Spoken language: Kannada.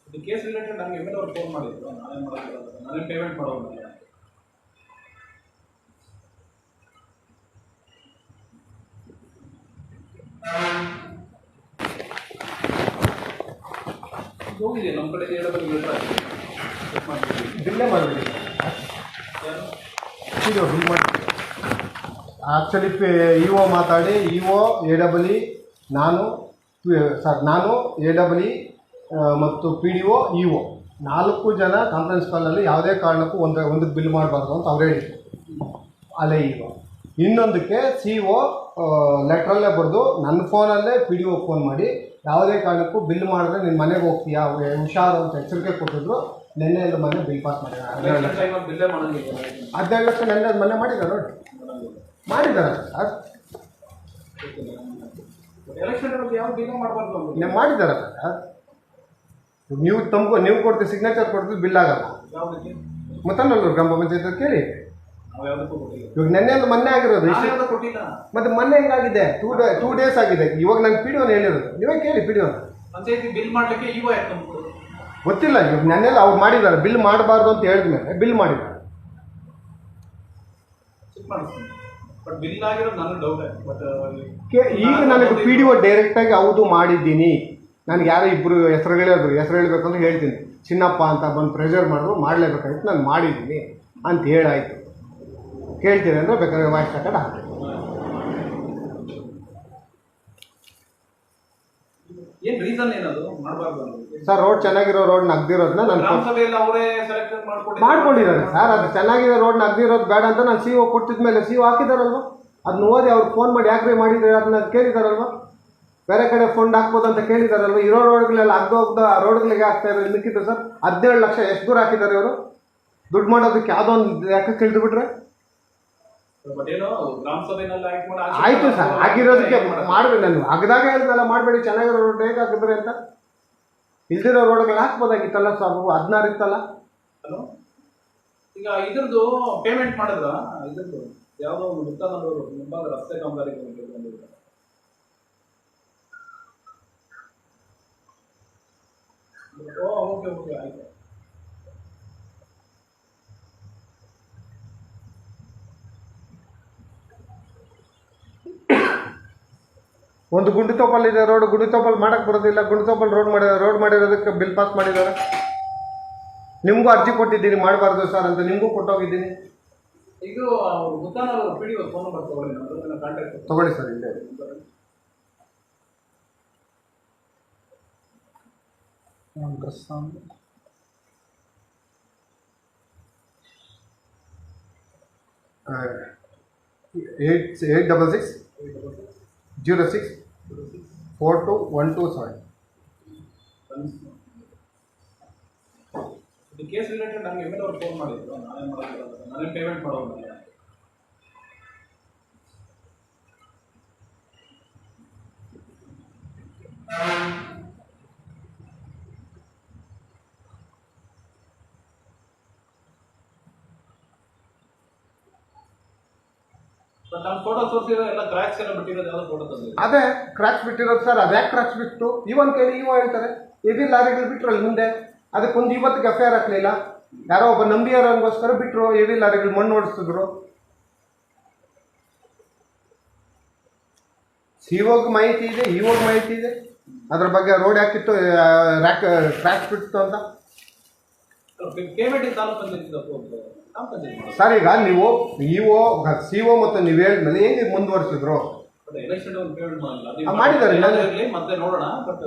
ಇದು ಕೇಸ್ ರಿಲೇಟೆಡ್ ನನಗೆ ಎಮ್ ಎಲ್ ಅವ್ರು ಫೋನ್ ಮಾಡಿದ್ರು, ನಾನೇ ಮಾಡೋದಿಲ್ಲ, ನಾನೇ ಪೇಮೆಂಟ್ ಮಾಡೋದಿಲ್ಲ. ಹೋಗಿದೆ ನಮ್ಮ ಕಡೆ ಬಿಲ್ಲೇ ಮಾಡಿಬಿಡಿ. ಇದು ಬಿಲ್ ಮಾಡಿ ಆ್ಯಕ್ಚುಲಿ ಇಒ ಮಾತಾಡಿ ಇಒ AEE ನಾನು AEE ಮತ್ತು PDO ಇಒ 4 ಜನ ಕಾನ್ಫರೆನ್ಸ್ ಕಾಲಲ್ಲಿ ಯಾವುದೇ ಕಾರಣಕ್ಕೂ ಒಂದಕ್ಕೆ ಬಿಲ್ ಮಾಡಬಾರ್ದು ಅಂತ ಅವ್ರು ಹೇಳಿದ್ರು. ಅಲ್ಲೇ ಇಒ ಇನ್ನೊಂದಕ್ಕೆ CO ಲೆಟ್ರಲ್ಲೇ ಬರೆದು ನನ್ನ ಫೋನಲ್ಲೇ PDO ಫೋನ್ ಮಾಡಿ ಯಾವುದೇ ಕಾರಣಕ್ಕೂ ಬಿಲ್ ಮಾಡಿದ್ರೆ ನಿನ್ನ ಮನೆಗೆ ಹೋಗ್ತೀಯಾ ಹುಷಾರು ಅಂತ ಎಚ್ಚರಿಕೆ ಕೊಟ್ಟಿದ್ರು. ನೆನ್ನೆ ಎಲ್ಲ ಮನೆ ಬಿಲ್ ಪಾಸ್ ಮಾಡಿದ್ದಾರೆ. 12 ಲಕ್ಷ ನೆನ್ನೆ ಮನೆ ಮಾಡಿದ್ದಾರೆ ನೋಡಿ, ಮಾಡಿದ್ದಾರೆ ಸರ್. ಮಾಡಿದ್ದಾರೆ ಸರ್. ನೀವು ಕೊಡ್ತೀವಿ ಸಿಗ್ನೇಚರ್ ಕೊಡ್ತೀವಿ, ಬಿಲ್ ಆಗಲ್ಲ. ಮುತ್ತನಲ್ಲೂರು ಗ್ರಾಮ ಪಂಚಾಯತ್ ಕೇಳಿ. ಇವಾಗ ನೆನ್ನೆ ಒಂದು ಮೊನ್ನೆ ಆಗಿರೋದು ಮತ್ತೆ ಮೊನ್ನೆ ಹೆಂಗಾಗಿದೆ? 2 ಡೇಸ್ ಆಗಿದೆ. ಇವಾಗ ನಾನು PDO ಹೇಳಿರೋದು, ನೀವೇ ಕೇಳಿ PDO ಬಿಲ್ ಮಾಡಲಿಕ್ಕೆ ಗೊತ್ತಿಲ್ಲ. ಇವಾಗ ನೆನ್ನೆಲ್ಲ ಅವ್ರು ಮಾಡಿದ್ದಾರೆ, ಬಿಲ್ ಮಾಡಬಾರ್ದು ಅಂತ ಹೇಳಿದ್ಮೇಲೆ ಬಿಲ್ ಮಾಡಿದ್ದಾರೆ. ಈಗ ನನಗೆ PDO ಡೈರೆಕ್ಟಾಗಿ ಹೌದು ಮಾಡಿದ್ದೀನಿ, ನನಗೆ ಯಾರೋ ಇಬ್ಬರು ಹೆಸರು ಹೇಳಬೇಕು ಅಂತ ಹೇಳ್ತೀನಿ. ಚಿನ್ನಪ್ಪ ಅಂತ ಬಂದು ಪ್ರೆಷರ್ ಮಾಡಿದ್ರು, ಮಾಡಲೇಬೇಕಾಗಿತ್ತು, ನಾನು ಮಾಡಿದ್ದೀನಿ ಅಂತ ಹೇಳಾಯಿತು. ಕೇಳ್ತೀನಿ ಅಂದರೆ ಬೇಕಾದ್ರೆ ವಾಯ್ಸ್ ರೆಕಾರ್ಡ್ ಹಾಕ್ತೀನಿ. ಸರ್ ರೋಡ್ ಚೆನ್ನಾಗಿರೋ ರೋಡ್ ನಗ್ದಿರೋದನ್ನ ನಾನು ಮಾಡ್ಕೊಂಡಿದ್ದಾರೆ ಸರ್. ಅದು ಚೆನ್ನಾಗಿರೋ ರೋಡ್ ನಗ್ದಿರೋದು ಬೇಡ ಅಂತ ನಾನು CO ಕೊಟ್ಟಿದ್ಮೇಲೆ CO ಹಾಕಿದಾರಲ್ವ, ಅದನ್ನ ಓದಿ ಅವ್ರು ಫೋನ್ ಮಾಡಿ ಯಾಕ್ರಿ ಮಾಡಿದ್ದಾರೆ ಅದನ್ನ ಕೇಳಿದಾರಲ್ವ. ಬೇರೆ ಕಡೆ ಫಂಡ್ ಹಾಕ್ಬೋದು ಅಂತ ಕೇಳಿದಾರಲ್ವ. ಇರೋ ರೋಡ್ಗಳೆಲ್ಲ ಹೋಗ್ದ ರೋಡ್ಗಳಿಗೆ ಹಾಕ್ತಾ ಇರೋದು ಮಿಕ್ಕಿದ್ದು ಸರ್. 17 ಲಕ್ಷ ಎಷ್ಟು ದೂರ ಹಾಕಿದ್ದಾರೆ ಇವರು. ದುಡ್ಡು ಮಾಡೋದಕ್ಕೆ ಯಾವುದೋ ಒಂದು ಯಾಕೆ ತಿಳಿದುಬಿಟ್ರೆ ಆಯ್ತು ಸರ್. ಆಗಿರೋದಕ್ಕೆ ಮಾಡ್ಬೇಕು. ನಾನು ಆಗದಾಗ ಹೇಳಿದ್ನಲ್ಲ ಮಾಡಬೇಡಿ, ಚೆನ್ನಾಗಿರೋ ರೋಡ್ ಹೇಗೆ ಹಾಕಿದ್ರೆ ಅಂತ. ಇಲ್ದಿರೋ ರೋಡ್ಗಳು ಹಾಕ್ಬೋದಾಗಿತ್ತಲ್ಲ ಸರ್. 16 ಇತ್ತಲ್ಲ. ಈಗ ಇದ್ರದ್ದು ಪೇಮೆಂಟ್ ಮಾಡಿದ್ರ ಇದ್ರದ್ದು ಯಾವುದೋ ಒಂದು ಮುತ್ತನಲ್ಲೂರು ಮುಂಭಾಗ ರಸ್ತೆ ಕಾಮಗಾರಿ ಓಕೆ ಆಯ್ತು. ಒಂದು ಗುಂಡಿತೋಪಲ್ಲಿದೆ ರೋಡ್, ಗುಂಡಿತೋಪಲ್ ಮಾಡಕ್ಕೆ ಬರೋದಿಲ್ಲ. ಗುಂಡಿತೋಪಲ್ ರೋಡ್ ಮಾಡಿರೋದಕ್ಕೆ ಬಿಲ್ ಪಾಸ್ ಮಾಡಿದ್ದಾರೆ. ನಿಮಗೂ ಅರ್ಜಿ ಕೊಟ್ಟಿದ್ದೀನಿ ಮಾಡಬಾರ್ದು ಸರ್ ಅಂತ, ನಿಮಗೂ ಕೊಟ್ಟೋಗಿದ್ದೀನಿ. ಈಗ PDO ಫೋನ್ ನಂಬರ್ ತಗೊಳ್ಳಿ ಸರ್. ಇಲ್ಲೇ $866 06 42 127. ಇದು ಕೇಸ್ ರಿಲೇಟೆಡ್ ನನಗೆ ಎಮ್ ಎಲ್ ಅವ್ರು ಫೋನ್ ಮಾಡಿದ್ರು, ನಾನೇ ಮಾಡೋದಿಲ್ಲ, ನಾನೇ ಪೇಮೆಂಟ್ ಮಾಡೋದಿಲ್ಲ. ಅದೇ ಕ್ರಾಕ್ಸ್ ಬಿಟ್ಟಿರೋದು ಸರ್. ಅದೇ ಕ್ರಾಕ್ಸ್ ಬಿಟ್ಟು ಇವನ್ ಕೇಳಿ ಹೇಳ್ತಾರೆ ಹೆವಿ ಲಾರಿಗಳು ಬಿಟ್ರು ಅಲ್ಲಿ ಮುಂದೆ. ಅದಕ್ಕೊಂದು ಇವತ್ತಿಗೆ FIR ಹಾಕಲಿಲ್ಲ. ಯಾರೋ ಒಬ್ಬ ನಂಬಿಯಾರೋಗೋಸ್ಕರ ಬಿಟ್ಟರು, ಹೆವಿ ಲಾರಿಗಳು ಮಣ್ಣು ಓಡಿಸಿದ್ರು. COಗೆ ಮಾಹಿತಿ ಇದೆ, EOಗೆ ಮಾಹಿತಿ ಇದೆ ಅದ್ರ ಬಗ್ಗೆ. ರೋಡ್ ಯಾಕಿತ್ತು ಕ್ರಾಕ್ಸ್ ಬಿಟ್ಟು ಅಂತ. ಸರ್ ಈಗ ನೀವು CO ಮತ್ತು ನೀವು ಹೇಳಿದ್ಮೇಲೆ ಹೆಂಗೆ ಮುಂದುವರಿಸಿದ್ರು? ಮಾಡಿದ್ದಾರೆ ಮತ್ತೆ ನೋಡೋಣ. ಬಟ್